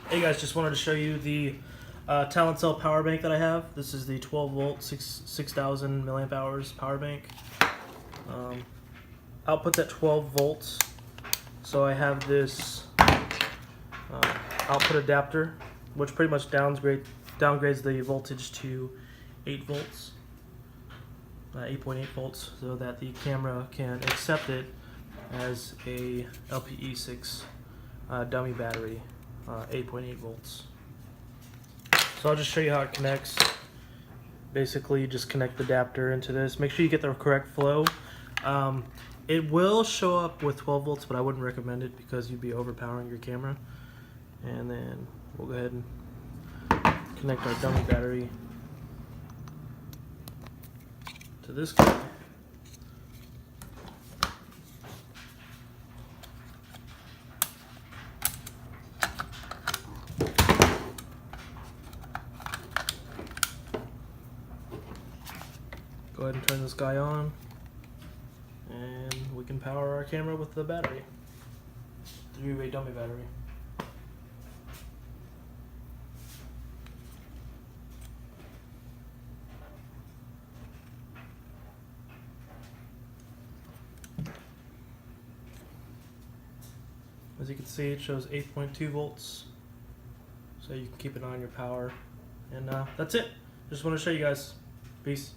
Hey guys, just wanted to show you the Talon Cell power bank that I have. This is the 12 volt, 6,000 milliamp hours power bank. Output's at 12 volts. So I have this output adapter, which pretty much downgrades the voltage to 8 volts, 8.8 volts, so that the camera can accept it as a LPE6 dummy battery, 8.8 volts. So I'll just show you how it connects. Basically, you just connect the adapter into this. Make sure you get the correct flow. It will show up with 12 volts, but I wouldn't recommend it because you'd be overpowering your camera. And then we'll go ahead and connect our dummy battery to this guy. Go ahead and turn this guy on, and we can power our camera with the battery, 3-way dummy battery. As you can see, it shows 8.2 volts, so you can keep an eye on your power. And that's it. Just want to show you guys. Peace.